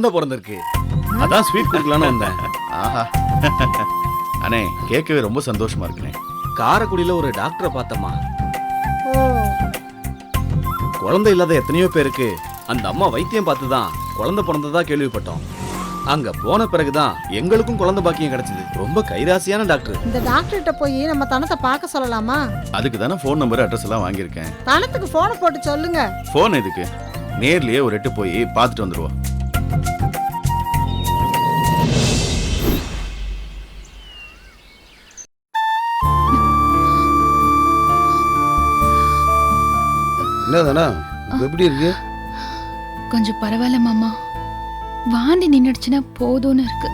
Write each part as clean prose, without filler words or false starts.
குழந்தை பிறந்திருக்கு. அதான் ஸ்வீட் கொடுக்கலான்னு வந்தேன். ஆஹா அண்ணே, கேட்கவே ரொம்ப சந்தோஷமா இருக்குண்ணே. காரைக்குடியில ஒரு டாக்டரை பார்த்தம்மா. ஓ, குழந்தை இல்லாத எத்தனையோ பேருக்கு அந்த அம்மா வைத்தியம் பார்த்துதான் குழந்தை பிறந்ததா கேள்விப்பட்டோம். அங்க போன பிறகுதான் எங்களுக்கும் குழந்தை பாக்கியம் கிடைச்சது. ரொம்ப கைராசியான டாக்டர். இந்த டாக்டர்கிட்ட போய் நம்ம தனத்தை பார்க்க சொல்லலாமா? அதுக்கு தானே ஃபோன் நம்பர் அட்ரஸ் எல்லாம் வாங்கியிருக்கேன். தனத்துக்கு போனை போட்டு சொல்லுங்க. ஃபோன் எதுக்கு? நேர்லயே ஒரு எட்டு போய் பார்த்துட்டு வந்துருவோம். என்னதானா எப்படி இருக்கு? கொஞ்சம் பரவாயில்ல மாமா. வாந்தி நின்னுடுச்சுன்னா போதும்னு இருக்கு.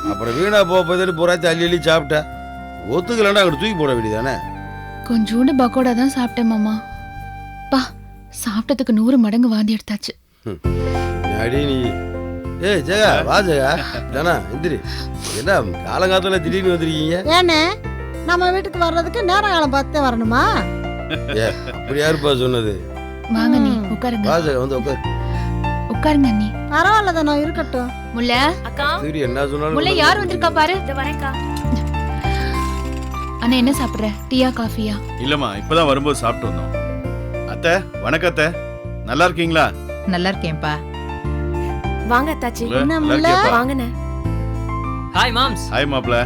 அப்புறம் வீணா போகுதுன்னு புறாச்சி அள்ளி அள்ளி சாப்பிட்டா ஒத்துக்கலன்னா அங்கே தூக்கி போட வேண்டியதானே? கொஞ்சோண்டு பக்கோடா தான் சாப்பிட்டேன் மாமா. பா, சாப்பிட்டதுக்கு 100 மடங்கு வாந்தி எடுத்தாச்சு. அடி நீ. ஏய் ஜெகா, வா ஜெகா. தானா எந்திரி. என்ன காலங்காலத்தில் திடீர்னு வந்துருக்கீங்க? ஏன்னு நம்ம வீட்டுக்கு வர்றதுக்கு நேர காலம் பார்த்தே வரணுமா? ஏ, அப்படி யாருப்பா சொன்னது? வாங்க நீ உட்காருங்க. வா ஜெகா, வந்து உட்காரு. உட்காருங்க நீ. பரவாயில்ல தானோ, இருக்கட்டும். முல்ல அக்கா, சரி, என்ன சொன்னாலும் முல்ல யார் வந்திருக்கா பாரு. இந்த வரேன்க்கா. அண்ணா என்ன சாப்பிடுற? டீயா காஃபியா? இல்லம்மா, இப்பதான் வரும்போது சாப்பிட்டு வந்தோம். அத்தை, வணக்கம் அத்தை. நல்லா இருக்கீங்களா? நல்லா இருக்கேன்ப்பா. வாங்க அத்தாச்சி. நல்லா என்ன முல்ல? இருக்கியாப்பா? வாங்கண்ணே. Hi moms. ஹாய் மாப்ள.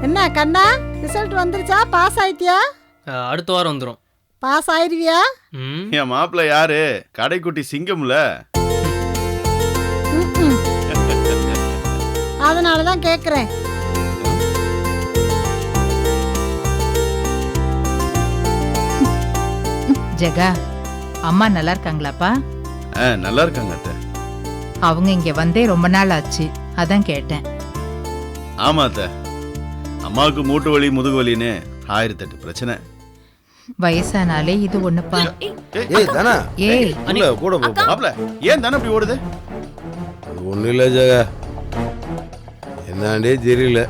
என்ன கண்ணா, ரிசல்ட் வந்துருச்சா? பாஸ் ஆயிட்டியா? அடுத்த வாரம் வந்துடும். பாஸ் ஆயிருவியா? என் மாப்ள யாரு? கடைக்குட்டி சிங்கம்ல. அதனாலதான் கேக்குறேன். ஜெகா, அம்மா நல்லா இருக்காங்களாப்பா? நல்லா இருக்காங்க அத்தை. அவங்க இங்க வந்தே ரொம்ப நாள் ஆச்சு, அதான் கேட்டேன். ஆமா அத்தை, அம்மாவுக்கு மூட்டு வலி முதுகு வலின்னு 1008 பிரச்சனை. வயசானாலே இது ஒண்ணுப்பா. ஏய் தானா, ஏய் உள்ள கூட போ. மாப்ள, ஏன் தானே இப்படி ஓடுது? அது ஒன்றும் இல்லை ஜெகா, என்னாண்டே தெரியல.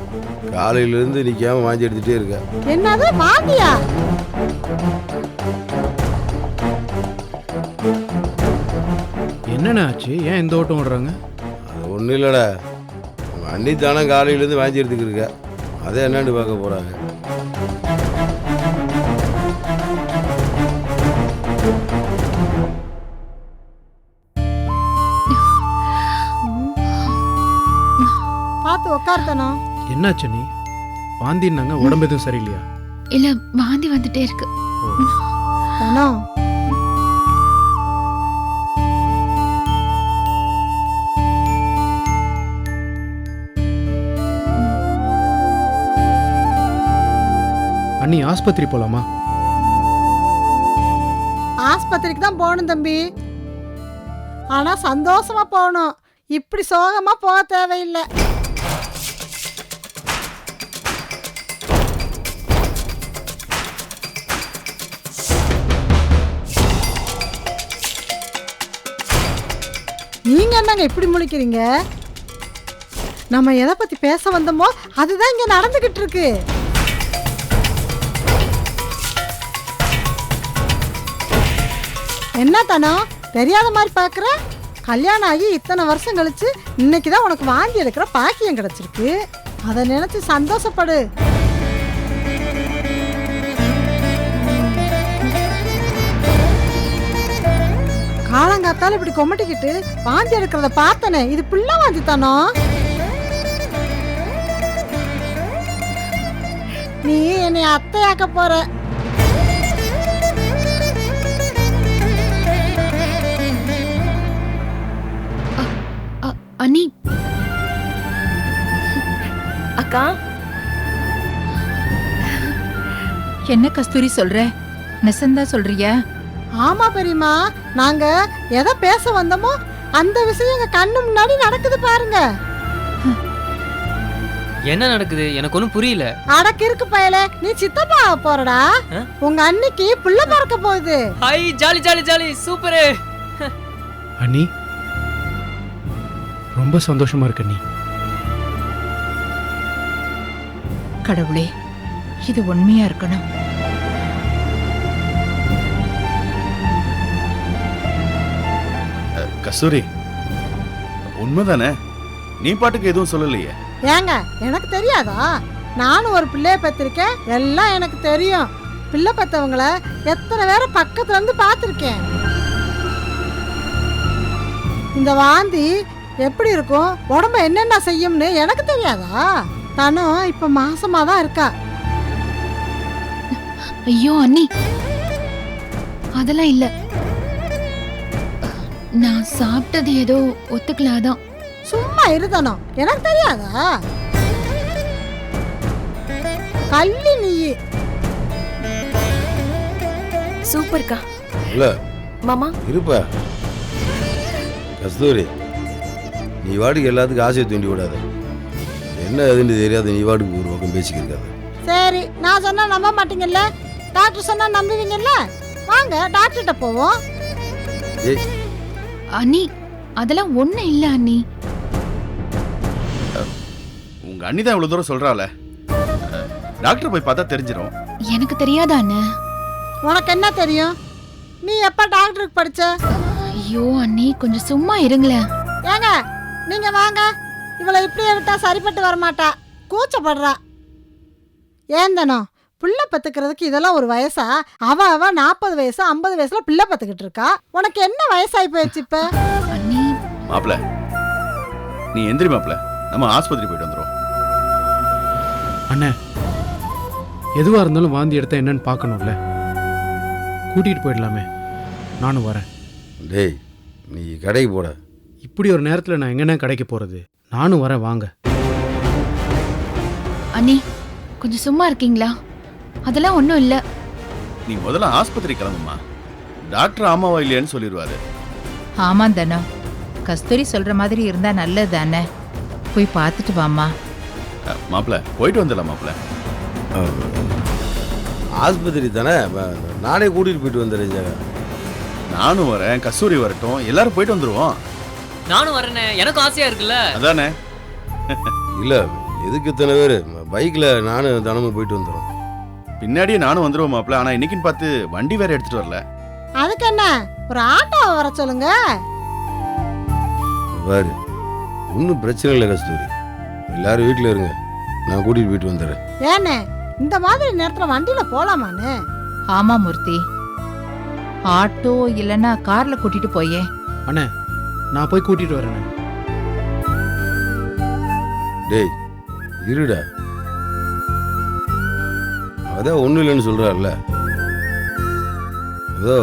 காலையிலேருந்து நிற்காம வாங்கி எடுத்துகிட்டே இருக்க. என்னது வாந்தியா? என்னென்ன ஆச்சு? ஏன் இந்த ஓட்டம் ஓடுறாங்க? அது ஒன்றும் இல்லைடா, உங்கள் அண்ணி தானே காலையிலேருந்து வாங்கி எடுத்துக்கிட்டு இருக்க. அதை என்னான்னு பார்க்க போகிறாங்க. பார்த்து உட்கார்த்தனோ. என்னாச்சு நீ? வாந்தின்னாங்க, உடம்பு எதுவும் சரியில்லையா? இல்ல, வாந்தி வந்துட்டே இருக்கு. தனோ, அண்ணி ஆஸ்பத்திரி போலாமா? ஆஸ்பத்திரிக்கு தான் போகணும் தம்பி. ஆனா சந்தோஷமா போகணும். இப்படி சோகமா போக தேவையில்லை. நீங்க என்னங்க இப்படி முழிக்கிறீங்க? நம்ம எதை பத்தி பேச வந்தோமோ அதுதான் இங்க நடந்துகிட்டு இருக்கு. என்ன தானோ தெரியாத மாதிரி பார்க்குற? கல்யாணம் ஆகி இத்தனை வருஷம் கழிச்சு இன்னைக்கு தான் உனக்கு வாங்கி எடுக்கிற பாக்கியம் கிடைச்சிருக்கு. அதை நினைச்சு சந்தோஷப்படு. காலங்காத்தால இப்படி கொமட்டிக்கிட்டு வாந்தி எடுக்கிறத பார்த்தனே, இது பிள்ளை வாந்தி தானோ? நீ என்னை அத்தையாக்க போற. அண்ணி, அக்கா, என்ன கஸ்தூரி சொல்ற? நெசந்தா சொல்றியா? ஆமா பெரியம்மா, நாங்க எதை பேச வந்தோமோ அந்த விஷயம் எங்க கண்ணு முன்னாடி நடக்குது பாருங்க. என்ன நடக்குது? எனக்கு ஒன்றும் புரியல. அடக்கு இருக்கு பயல, நீ சித்தப்பா ஆகப் போறடா. உங்க அன்னைக்கு புள்ள பிறக்க போகுது. Hi, jolly jolly jolly, super. அண்ணி ரொம்ப சந்தோஷமா இருக்கு அண்ணி. கடவுளே, இது உண்மையா இருக்கணும். கஸ்தூரி, உண்மைதானே? நீ பாட்டுக்கு எதுவும் சொல்லலையே. ஏங்க எனக்கு தெரியாதா? நானும் ஒரு பிள்ளைய பெற்றிருக்கேன், எல்லாம் எனக்கு தெரியும். பிள்ளை பெற்றவங்கள எத்தனை பேரை பக்கத்துல இருந்து பார்த்துருக்கேன். இந்த வாந்தி எப்படி இருக்கும், உடம்ப என்னென்ன செய்யும்னு எனக்கு தெரியாதா? தனும் இப்ப மாசமா தான் இருக்கா. ஐயோ அண்ணி, அதெல்லாம் இல்ல. நான் சாப்பிட்டது ஏதோ ஒத்துக்கலாதான். சும்மா இருதனும், எனக்கு தெரியாதா? கள்ளி நீ. சூப்பர்க்கா. இல்ல மாமா இருப்பா கஸ்தூரி, நீ வாட்டுக்கு எல்லாத்துக்கும் ஆசையை தூண்டி விடாத. என்ன எதுன்னு தெரியாத நீ வாட்டுக்கு ஒரு பக்கம் பேசிக்கிருக்காது. சரி, நான் சொன்னா நம்ப மாட்டீங்கல்ல, டாக்டர் சொன்னா நம்புவீங்கல்ல. வாங்க டாக்டர்கிட்ட போவோம். ஏய் அண்ணி அதெல்லாம் ஒண்ணு இல்ல அண்ணி. உங்க அண்ணி தான் இவ்வளவு தூரம் சொல்றாள, டாக்டர் போய் பார்த்தா தெரிஞ்சிடும். எனக்கு தெரியாதா அண்ணா? உனக்கு என்ன தெரியும்? நீ எப்ப டாக்டருக்கு படிச்ச? ஐயோ அண்ணி கொஞ்சம் சும்மா இருங்களேன். ஏங்க நீங்க வாங்க. இவளை இப்படியே விட்டா சரிப்பட்டு வரமாட்டா, கூச்சப்படுறா. ஏந்தனோ பிள்ளை பத்துக்கிறதுக்கு இதெல்லாம் ஒரு வயசா? அவ 40 வயசு 50 வயசுல பிள்ளை பத்துக்கிட்டு இருக்கா. உனக்கு என்ன வயசாகி போயிடுச்சு இப்ப? அண்ணி மாப்பிள நீ எந்திரி மாப்பிள, நம்ம ஆஸ்பத்திரி போயிட்டு வந்துடும். அண்ணே, எதுவாக இருந்தாலும் வாந்தி எடுத்தா என்னன்னு பார்க்கணும்ல, கூட்டிகிட்டு போயிடலாமே. நானும் வரேன். டேய் நீ கடைக்கு போட. இப்படி ஒரு நேரத்தில் நான் எங்கண்ணே கடைக்கு போகிறது? நானும் வரேன், வாங்க. அண்ணி கொஞ்சம் சும்மா இருக்கீங்களா? அதெல்லாம் ஒன்றும் இல்லை. நீ முதல்ல ஆஸ்பத்திரி கிளம்புமா, டாக்டர் ஆமாவா இல்லையான்னு சொல்லிடுவாரு. ஆமாம் தானே, கஸ்தூரி சொல்ற மாதிரி இருந்தா நல்லது தானே. போய் பார்த்துட்டு வாமா. மாப்பிள போயிட்டு வந்துடலாம் மாப்பிள. ஆஸ்பத்திரி தானே, நானே கூட்டிகிட்டு போயிட்டு வந்துடுறேன் ஜெகா. நானும் வரேன், கஸ்தூரி வரட்டும், எல்லாரும் போயிட்டு வந்துருவோம். நானும் வரேனே, எனக்கும் ஆசையா இருக்குல்ல. அதானே. இல்லை எதுக்கு இத்தனை பேர், பைக்கில் நானும் தினமும் போயிட்டு வந்துடுறோம். பின்னாடியே நானும் வந்துருவோம் மாப்பிள. ஆனா இன்னைக்குன்னு பார்த்து வண்டி வேற எடுத்துட்டு வரல. அதுக்கு என்ன, ஒரு ஆட்டோவை வர சொல்லுங்க. பாரு ஒன்றும் பிரச்சனை இல்லை கஸ்தூரி, எல்லாரும் வீட்டில் இருங்க, நான் கூட்டிகிட்டு போயிட்டு வந்துடுறேன். ஏன்னு இந்த மாதிரி நேரத்துல வண்டியில போலாமான்னு? ஆமா மூர்த்தி, ஆட்டோ இல்லைன்னா கார்ல கூட்டிட்டு போயே. அண்ணே, நான் போய் கூட்டிகிட்டு வரேண்ணே. டேய் இருடா, அதான் ஒன்றும் இல்லைன்னு சொல்கிறாள்ல. ஏதோ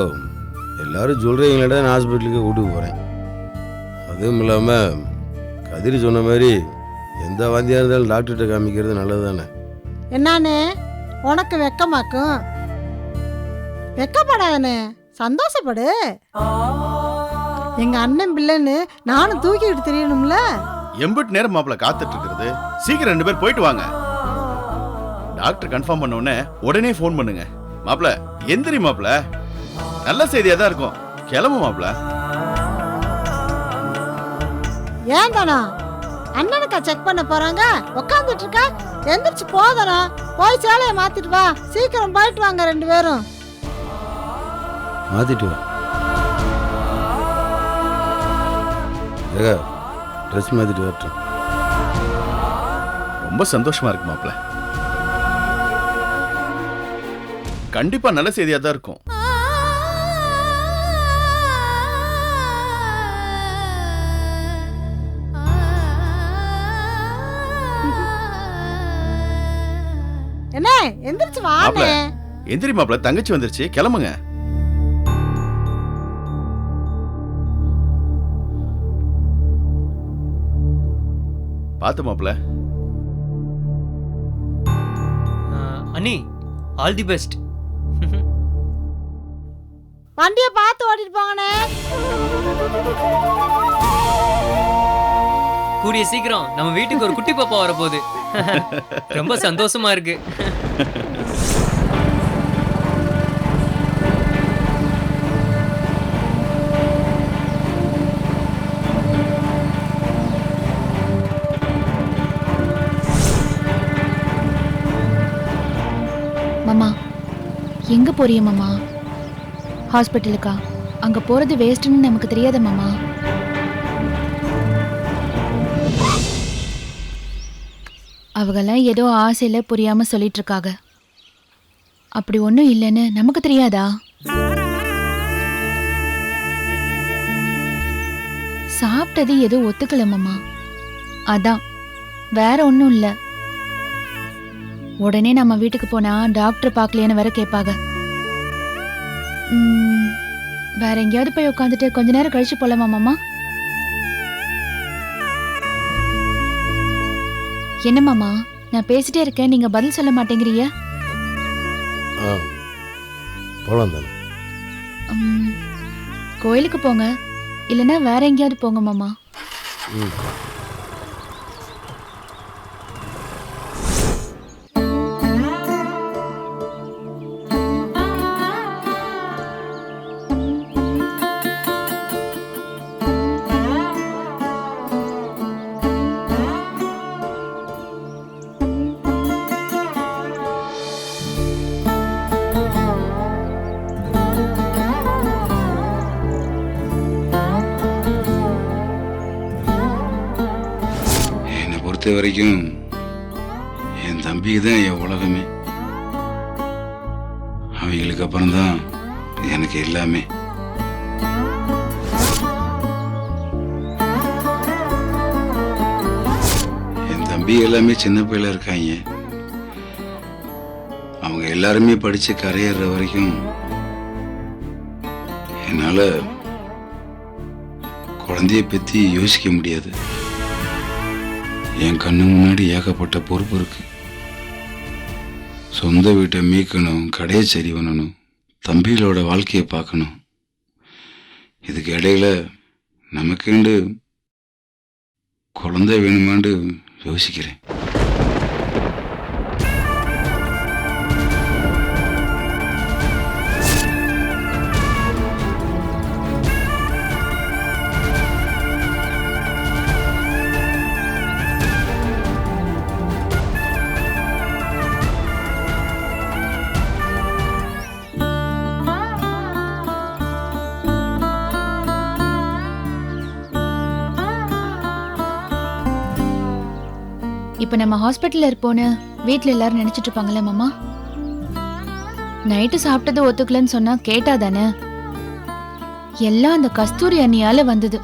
எல்லாரும் சொல்கிறீங்களா, நான் ஹாஸ்பிட்டலுக்கு கூட்டிட்டு போகிறேன். அதுவும் இல்லாமல் கதிரி சொன்ன மாதிரி எந்த வாந்தியாக இருந்தாலும் டாக்டர்கிட்ட காமிக்கிறது நல்லது தானே. என்னானே உனக்கு வெக்கமாக்கும்? வெக்கப்படாதனே, சந்தோஷப்படு. எங்க அண்ணன் பிள்ளைன்னு நானும் தூக்கிட்டு தெரியணும்ல. எம்பிட்டு நேரம் மாப்பிள காத்துட்டு இருக்கிறது, சீக்கிரம் 2 பேர் போயிட்டு வாங்க. டாக்டர் கன்ஃபார்ம் பண்ண உடனே உடனே ஃபோன் பண்ணுங்க. மாப்பிள எந்திரி மாப்பிள, நல்ல செய்தியா தான் இருக்கும். கிளம்பு மாப்பிள. ஏன் தானா அண்ணனுக்கா செக் பண்ண போறாங்க? உட்காந்துட்டு இருக்கா, எந்திரிச்சு போதானா. போய் சேலையை மாத்திட்டு வா, சீக்கிரம் போயிட்டு வாங்க 2 பேரும். மாற்றிட்டு வா ஜெகா, ட்ரெஸ் மாற்றிட்டு வரட்டும். ரொம்ப சந்தோஷமா இருக்கு மாப்பிள, கண்டிப்பா நல்ல செய்தியா தான் இருக்கும். என்ன எந்திரிச்சு மாப்பிள வானே. எந்திரி மாப்பிள, தங்கச்சி வந்துருச்சு, கிளம்புங்க. பாத்து மாப்பிள. அண்ணி ஆல் தி பெஸ்ட். வண்டியை பார்த்து ஓட்டிட்டு போங்கண்ணே. கூடிய சீக்கிரம் நம்ம வீட்டுக்கு ஒரு குட்டி பாப்பா வரப்போகுது. ரொம்ப சந்தோஷமா இருக்கு. மாமா எங்க போறிய மாமா? ஹாஸ்பிட்டலுக்கா? அங்க போறது வேஸ்ட்னு நமக்கு தெரியாத மாமா. அவங்கெல்லாம் ஏதோ ஆசையில புரியாம சொல்லிட்டு இருக்காங்க. அப்படி ஒன்றும் இல்லைன்னு நமக்கு தெரியாதா? சாப்பிட்டது ஏதோ ஒத்துக்கல மாமா, அதான், வேற ஒன்றும் இல்லை. உடனே நம்ம வீட்டுக்கு போனா டாக்டர் பார்க்கலையேன்னு வேற கேட்பாங்க. வேற எங்கேயாவது போய் உட்காந்துட்டு கொஞ்ச நேரம் கழிச்சு போலாமா மாமா? என்ன மாமா, நான் பேசிட்டே இருக்கேன், நீங்க பதில் சொல்ல மாட்டேங்கிறீங்க? போலாம் தானே. கோயிலுக்கு போங்க, இல்லைன்னா வேற எங்கேயாவது போங்க மாமா. பொறுத்த வரைக்கும் என் தம்பிக்கு தான் என் உலகமே. அவங்களுக்கு அப்புறம்தான் எனக்கு எல்லாமே. என் தம்பி எல்லாமே சின்ன பிள்ளை இருக்காங்க. அவங்க எல்லாருமே படிச்சு கரையேற வரைக்கும் என்னால குழந்தைய பத்தி யோசிக்க முடியாது. என் கண்ணு முன்னாடி ஏகப்பட்ட பொறுப்பு இருக்கு. சொந்த வீட்டை மீட்கணும், கடையை சரி பண்ணணும், தம்பிகளோட வாழ்க்கையை பார்க்கணும். இதுக்கு இடையில நமக்குண்டு குழந்தை வேணுமாண்டு யோசிக்கிறேன். இப்ப நம்ம ஹாஸ்பிட்டல்ல இருப்போன்னு வீட்டுல எல்லாரும் நினைச்சிட்டு இருப்பாங்கல்ல மாமா? நைட்டு சாப்பிட்டது ஒத்துக்கலன்னு சொன்னா கேட்டா தானே? எல்லாம் அந்த கஸ்தூரி அண்ணியால வந்தது.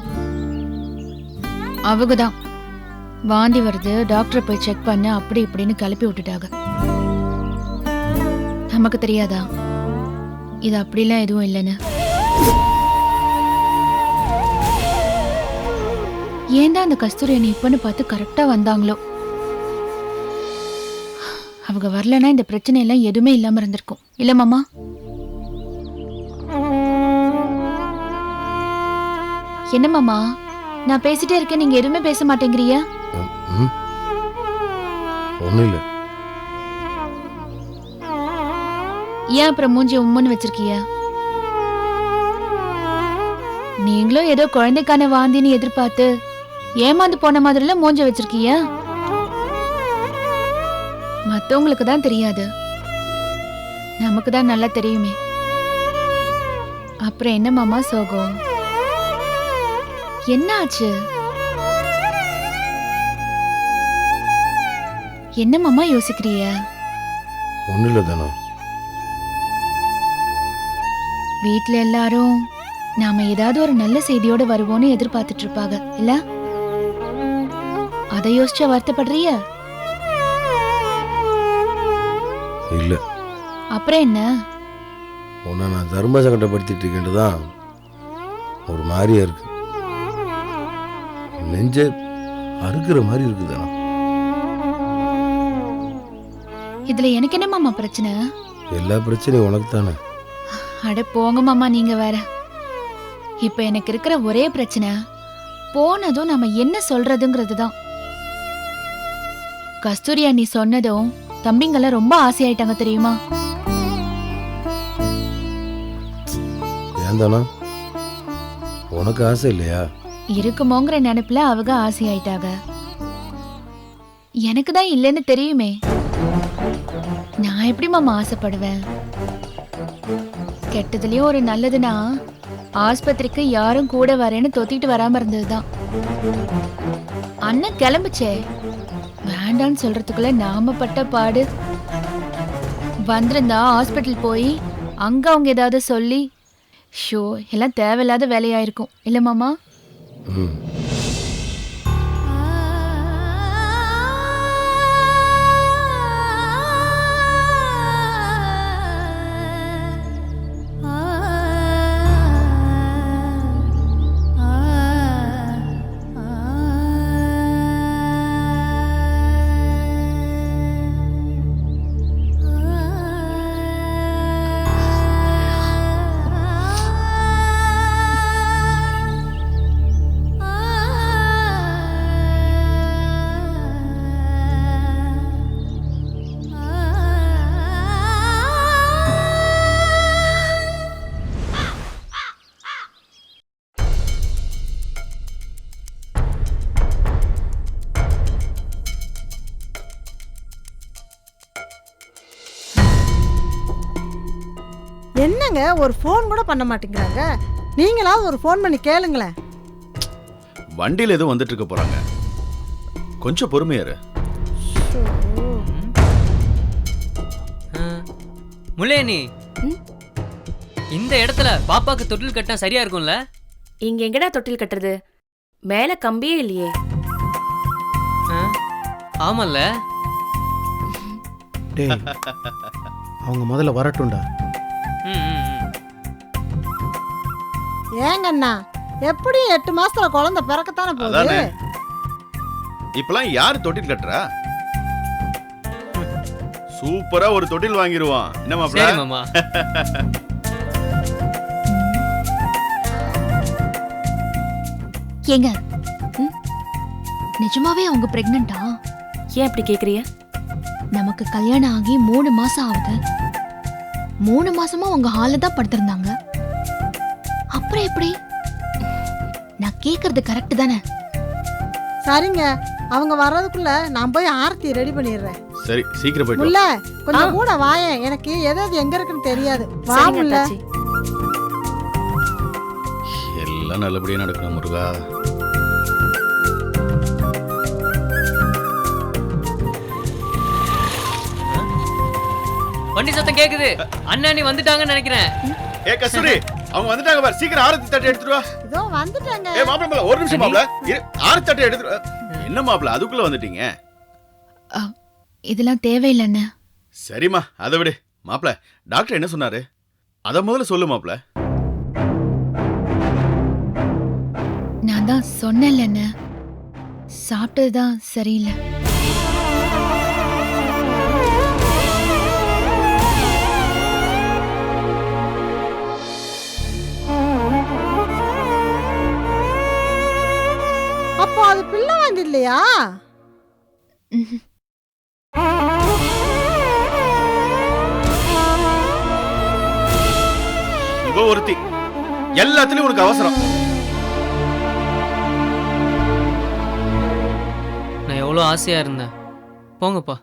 அவங்கதான் வாந்தி வருது, டாக்டரை போய் செக் பண்ண, அப்படி இப்படின்னு கிளப்பி விட்டுட்டாங்க. நமக்கு தெரியாதா இது அப்படிலாம் எதுவும் இல்லைன்னு? ஏன் தான் அந்த கஸ்தூரி அண்ணி இப்பன்னு பார்த்து கரெக்டா வந்தாங்களோ? அவங்க வரலன்னா இந்த பிரச்சனை எல்லாம் எதுவுமே இல்லாம இருந்திருக்கும் இல்ல மாமா? என்ன மாமா, நான் பேசிட்டே இருக்கேன், நீங்க எதுவுமே பேச மாட்டேங்கிறீங்க? ஒண்ணும் இல்ல. ஏன் அப்புறம் மூஞ்சி உம்முன்னு வச்சிருக்கீங்க? நீங்களும் ஏதோ குழந்தைக்கான வாந்தின்னு எதிர்பார்த்து ஏமாந்து போன மாதிரிலாம் மூஞ்ச வச்சிருக்கீங்க. மத்தவங்களுக்கு தான் தெரியாது, நமக்கு தான் நல்லா தெரியுமே. அப்புறம் என்ன மாமா சோகம்? என்ன ஆச்சு? என்ன மாமா யோசிக்கிறீங்க? ஒண்ணும் இல்ல தானே. வீட்ல எல்லாரும் நாம ஏதாவது ஒரு நல்ல செய்தியோட வருவோம்னு எதிர்பார்த்துட்டு இருப்பாங்க இல்ல? அதை யோசிச்சா வருத்தப்படுறிய? இல்ல. அப்புறம் என்ன? உன்னை நான் தர்ம சங்கடப்படுத்திட்டு இருக்கேன்ட்டுதான் ஒரு மாதிரியா இருக்கு. நெஞ்ச அறுக்கிற மாதிரி இருக்குதானா? இதுல எனக்கு என்ன மாமா பிரச்சனை? எல்லா பிரச்சனையும் உனக்கு தானே. அட போங்க மாமா, நீங்க வேற. இப்ப எனக்கு இருக்கிற ஒரே பிரச்சனை போனதும் நம்ம என்ன சொல்றதுங்கிறது தான். கஸ்தூரி அண்ணி சொன்னதும் தம்பிங்கெல்லாம் ரொம்ப ஆசையாயிட்டாங்க தெரியுமா? ஏன் தானா? உனக்கு ஆசை இல்லையா? இருக்குமோங்கிற நினைப்புல அவங்க ஆசையாயிட்டாங்க. எனக்கு தான் இல்லைன்னு தெரியுமே. நான் எப்படி மாமா ஆசைப்படுவேன்? கெட்டதுலயும் ஒரு நல்லதுன்னா ஆஸ்பத்திரிக்கு யாரும் கூட வரேன்னு தொத்திட்டு வராம இருந்ததுதான். அண்ணன் கிளம்புச்சே, வேண்டாம் வேண்டான்னு சொல்றதுக்குள்ள நாம பட்ட பாடு. வந்திருந்தா ஹாஸ்பிட்டல் போய் அங்க அவங்க ஏதாவது சொல்லி ஷோ எல்லாம் தேவையில்லாத வேலையாயிருக்கும் இல்ல மாமா? ம். என்னங்க ஒரு ஃபோன் கூட பண்ண மாட்டேங்கிறாங்க. நீங்களாவது ஒரு ஃபோன் பண்ணி கேளுங்களேன். வண்டியில எதுவும் வந்துட்டு இருக்க போறாங்க, கொஞ்சம் பொறுமையாரு. முல்லையணி, இந்த இடத்துல பாப்பாக்கு தொட்டில் கட்டினா சரியா இருக்கும்ல? இங்க எங்கடா தொட்டில் கட்டுறது? மேல கம்பியே இல்லையே. ஆமல்ல. டேய் அவங்க முதல்ல வரட்டும்டா. ஏங்கண்ணா எப்படி 8 மாசத்துல குழந்தை பிறக்கத்தானே போகுது. அதானே. இப்பெல்லாம் யாரு தொட்டில் கட்டுறா? சூப்பரா ஒரு தொட்டில் வாங்கிடுவான். என்ன மாப்ள? சரி மாமா. ஏங்க நிஜமாவே அவங்க பிரெக்னண்டா? ஏன் அப்படி கேக்குறிய? நமக்கு கல்யாணம் ஆகி 3 மாசம் ஆகுது. 3 மாசமா அவங்க ஹால்ல தான் படுத்திருந்தாங்க. அப்புறம் எப்படி? நான் கேக்குறது கரெக்ட் தானே? சரிங்க, அவங்க வர்றதுக்குள்ள நான் போய் ஆரத்தி ரெடி பண்ணிடுறேன். சரி சீக்கிரம் போயிட்டு வா. முல்ல கொஞ்சம் கூட வாயேன், எனக்கு எதாவது எங்க இருக்குன்னு தெரியாது. வா சரிங்க முல்ல. அத்தாச்சி. எல்லாம் நல்லபடியா நடக்கணும் முருகா. வண்டி சத்தம் கேக்குது. அண்ணாணி வந்துட்டாங்கன்னு நினைக்கிறேன். ஏ கஸ்தூரி, அவங்க வந்துட்டாங்க பாரு. சீக்கிரம் ஆரத்தி தட்டை எடுத்துட்டு வா. இதோ வந்துட்டேங்க. ஏ மாப்ள, ஒரு நிமிஷம் மாப்ள. ஆரத்தி தட்டை எடுத்துட்டு வா. என்ன மாப்ள அதுக்குள்ள வந்துட்டீங்க? இதெல்லாம் தேவையில்லைன்னு. சரிம்மா, அதை விடு. மாப்ள டாக்டர் என்ன சொன்னாரு அத முதல்ல சொல்லு மாப்ள. நான் தான் சொன்னேன்லன்னு, சாப்பிட்டதுதான் சரியில்லை. அப்போ அது பிள்ளை வந்து இல்லையா? இவ ஒருத்தி, எல்லாத்துலயும் உனக்கு அவசரம். நான் எவ்வளவு ஆசையா இருந்தேன். போங்கப்பா.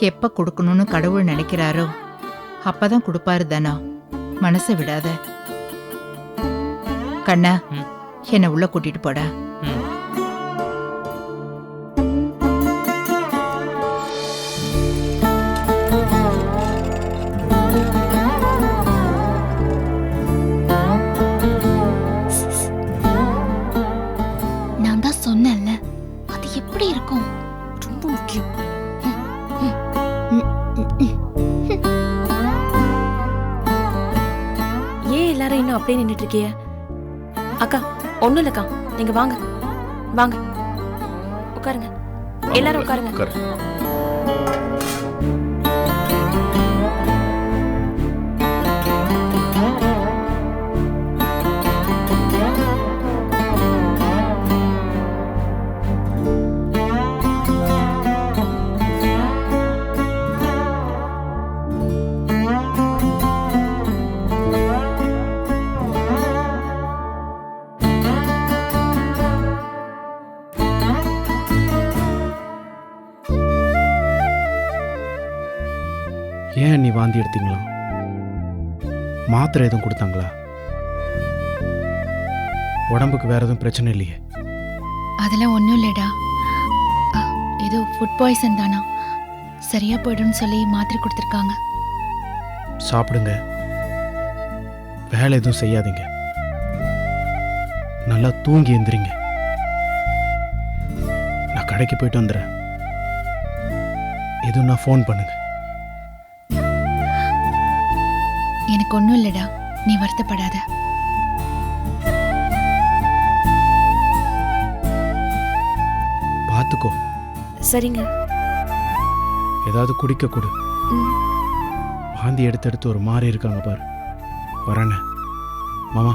எப்ப கொடுக்கணும்னு கடவுள் நினைக்கிறாரோ அப்பதான் கொடுப்பாரு தானா. மனசை விடாத. கண்ணா, என்ன உள்ள கூட்டிட்டு போடா. நான் தான் சொன்னேன்ல, அது எப்படி இருக்கும்? ரொம்ப முக்கியம். ஏன் எல்லாரும் இன்னும் அப்படியே நின்னுட்டு இருக்கிய? அக்கா ஒண்ணும் இல்லக்கா, நீங்க வாங்க வாங்க உட்காருங்க. எல்லாரும் உட்காருங்க. உட்காரு. ஏன் நீ வாந்தி எடுத்தீங்களா? மாத்திரை எதுவும் கொடுத்தாங்களா? உடம்புக்கு வேற எதுவும் பிரச்சனை இல்லையே? அதெல்லாம் ஒன்றும் இல்லைடா. ஃபுட் பாய்சன் தானா? சரியா போயிடும்னு சொல்லி மாத்திரை கொடுத்துருக்காங்க. சாப்பிடுங்க, வேலை எதுவும் செய்யாதீங்க, நல்லா தூங்கி எந்திரிங்க. நான் கடைக்கு போயிட்டு வந்துடுறேன். எதுவும் நான் ஃபோன் பண்ணுங்க. எனக்கு ஒன்றும் இல்லடா, நீ வருத்தப்படாத. பார்த்துக்கோ, சரிங்க. ஏதாவது குடிக்க கொடு. ம். வாந்தி எடுத்து எடுத்து ஒரு மாதிரி இருக்காங்க பாரு. வரேண்ணே மாமா.